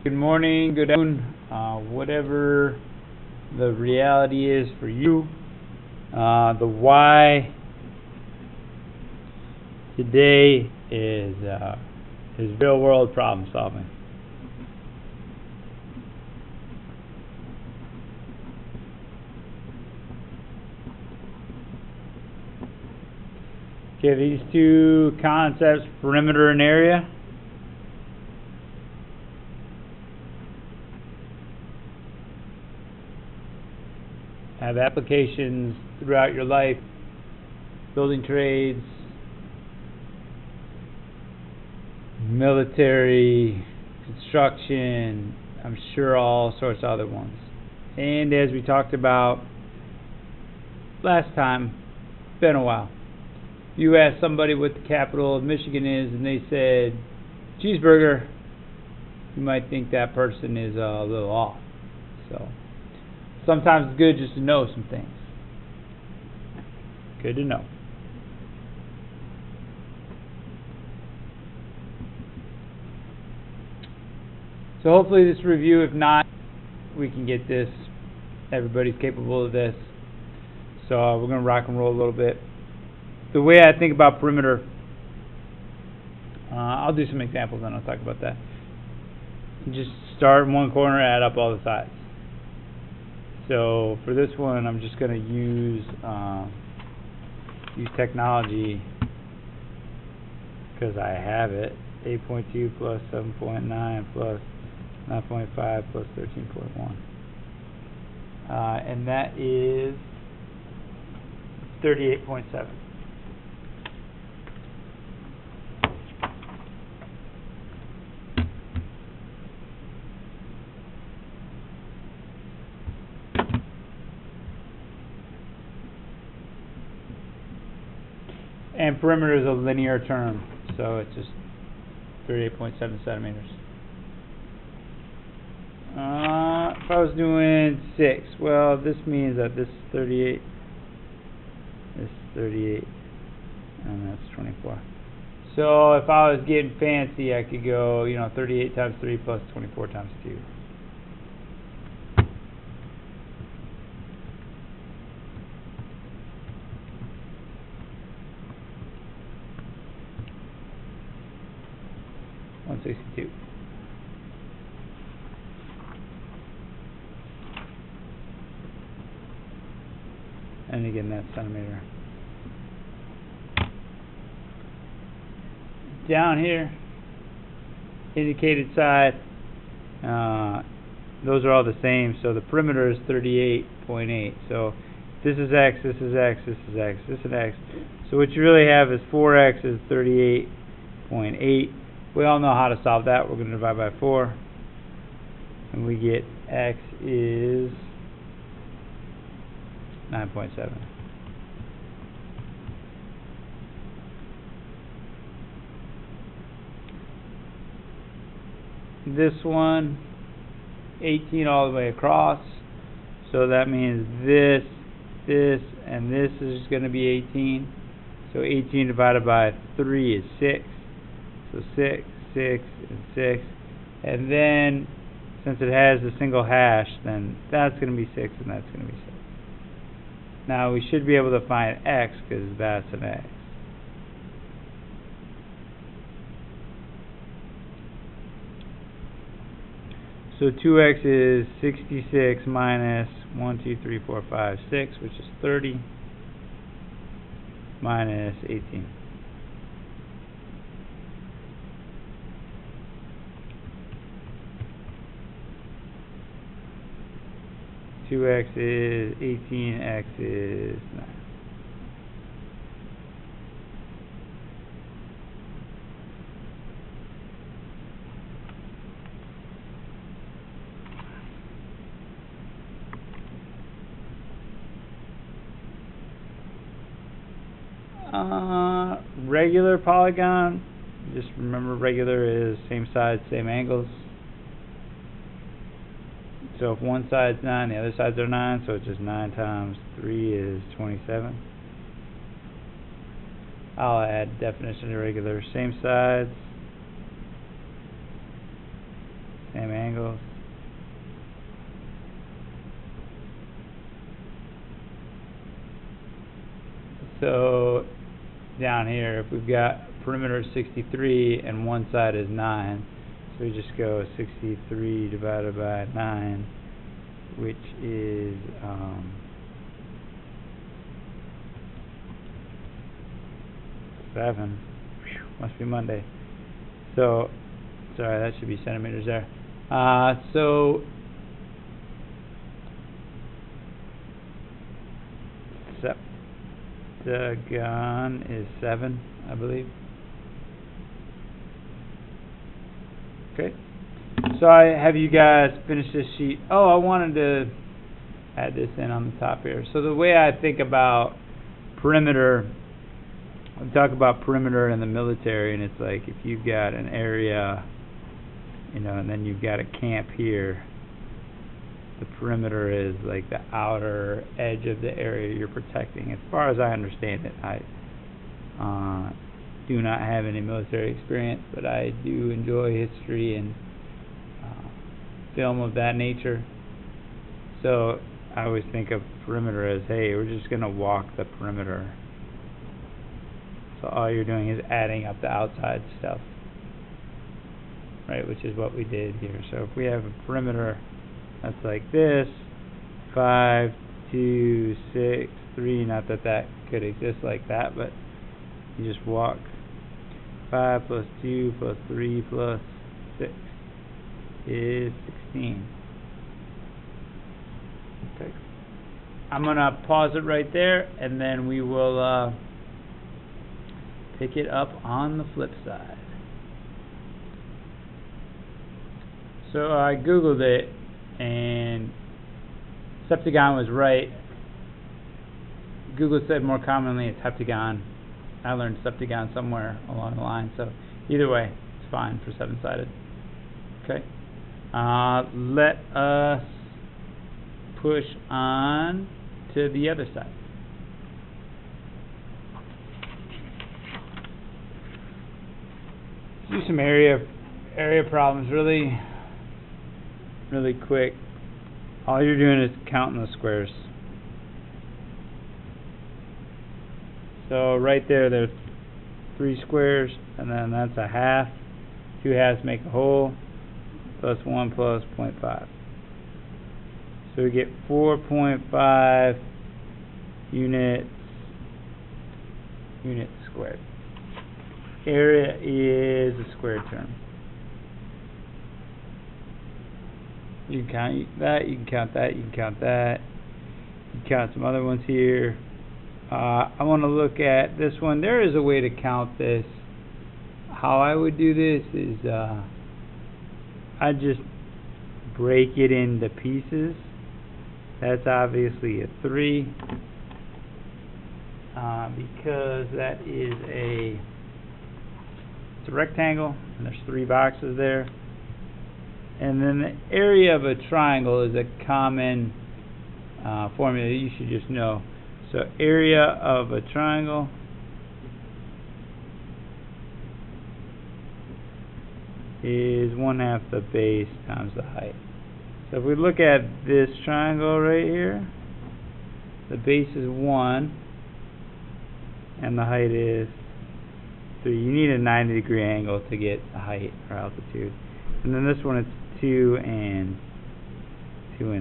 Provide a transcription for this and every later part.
good morning, good afternoon, whatever the reality is for you. The why today is real world problem solving. Okay, these two concepts, perimeter and area. Have applications throughout your life, building trades, military, construction, I'm sure all sorts of other ones. And as we talked about last time, it's been a while. You ask somebody what the capital of Michigan is and they said cheeseburger, you might think that person is a little off. So sometimes it's good just to know some things. Good to know. So hopefully this review, if not, we can get this. Everybody's capable of this. So we're going to rock and roll a little bit. The way I think about perimeter, I'll do some examples and I'll talk about that. Just start in one corner, add up all the sides. So for this one, I'm just going to use technology because I have it. 8.2 plus 7.9 plus 9.5 plus 13.1. And that is 38.7. And perimeter is a linear term, so it's just 38.7 centimeters. If I was doing 6, well, this means that this is 38, this is 38, and that's 24. So if I was getting fancy, I could go, 38 times 3 plus 24 times 2. $162. And again, that's centimeter. Down here, indicated side, those are all the same. So the perimeter is 38.8. So this is x, this is x, this is x, this is x. So what you really have is 4x is 38.8. We all know how to solve that. We're going to divide by 4. And we get x is 9.7. This one, 18 all the way across. So that means this, and this is going to be 18. So 18 divided by 3 is 6. So 6, 6, and 6. And then, since it has a single hash, then that's going to be 6 and that's going to be 6. Now we should be able to find x because that's an x. So 2x is 66 minus 1, 2, 3, 4, 5, 6, which is 30, minus 18. Two x is 18, x is 9. Regular polygon, just remember regular is same sides, same angles. So if one side's 9, the other sides are 9, so it's just 9 times 3 is 27. I'll add definition of regular. Same sides, same angles. So down here, if we've got perimeter 63 and one side is 9, so we just go 63 divided by 9, which is 7. Whew, must be Monday. So, sorry, that should be centimeters there. So septagon is 7, I believe. Okay. So I have you guys finish this sheet. Oh, I wanted to add this in on the top here. So the way I think about perimeter, we talk about perimeter in the military, and it's like if you've got an area, you know, and then you've got a camp here, the perimeter is like the outer edge of the area you're protecting. As far as I understand it, I do not have any military experience, but I do enjoy history and film of that nature. So I always think of perimeter as, hey, we're just going to walk the perimeter. So all you're doing is adding up the outside stuff, right, which is what we did here. So if we have a perimeter that's like this, 5, 2, 6, 3, not that that could exist like that, but you just walk 5 plus 2 plus 3 plus 6 is 16. Okay. I'm going to pause it right there, and then we will pick it up on the flip side. So I Googled it, and septagon was right. Google said more commonly it's heptagon. I learned septagon somewhere along the line, so either way, it's fine for 7-sided. Okay. Let us push on to the other side. Do some area problems really quick. All you're doing is counting the squares. So right there, there's 3 squares, and then that's a half. 2 halves make a whole, plus 1 plus 0.5. So we get 4.5 units squared. Area is a squared term. You can count that, you can count that, you can count that. You can count some other ones here. I want to look at this one. There is a way to count this. How I would do this is I just break it into pieces. That's obviously a 3 because that is it's a rectangle, and there's 3 boxes there. And then the area of a triangle is a common formula you should just know. So area of a triangle is 1/2 the base times the height. So if we look at this triangle right here, the base is 1 and the height is 3. You need a 90-degree angle to get the height or altitude. And then this one, it's 2 and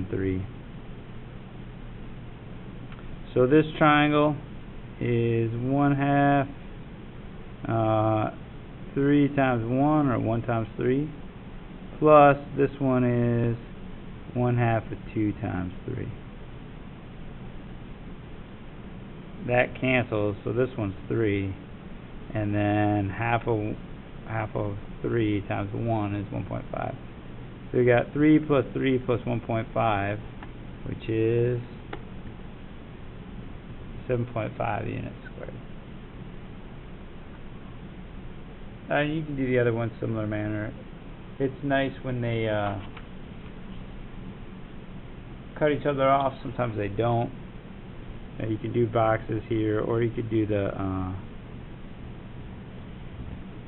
3. So this triangle is 1/2 3 times 1, or 1 times 3, plus this one is 1/2 of 2 times 3. That cancels, so this one's 3, and then half of 3 times 1 is 1.5. So we got 3 plus 3 plus 1.5, which is 7.5 units squared. You can do the other one similar manner. It's nice when they cut each other off. Sometimes they don't. You can do boxes here, or you could do the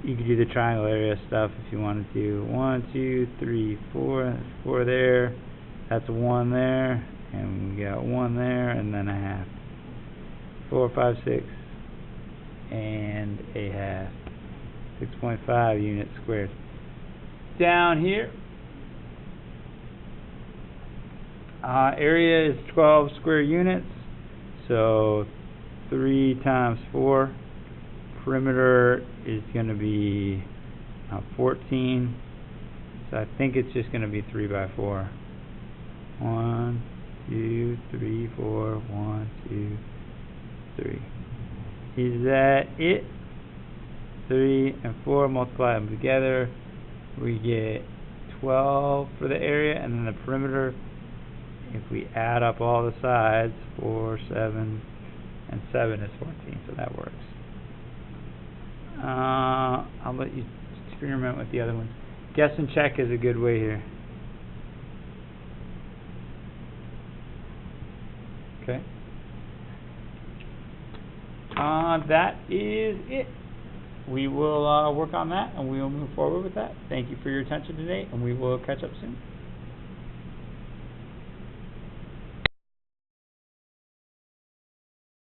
you could do the triangle area stuff if you wanted to. 1, 2, 3, 4. That's 4 there. That's 1 there. And we got 1 there, and then a half. 4, 5, 6, and a half. 6.5 units squared. Down here, area is 12 square units, so 3 times 4. Perimeter is going to be 14, so I think it's just going to be 3 by 4. 1, 2, 3, 4, 1, 2, 3. Is that it? 3 and 4, multiply them together, we get 12 for the area, and then the perimeter, if we add up all the sides, 4, 7, and 7 is 14, so that works. I'll let you experiment with the other ones. Guess and check is a good way here. Okay. That is it. We will work on that, and we will move forward with that. Thank you for your attention today, and we will catch up soon.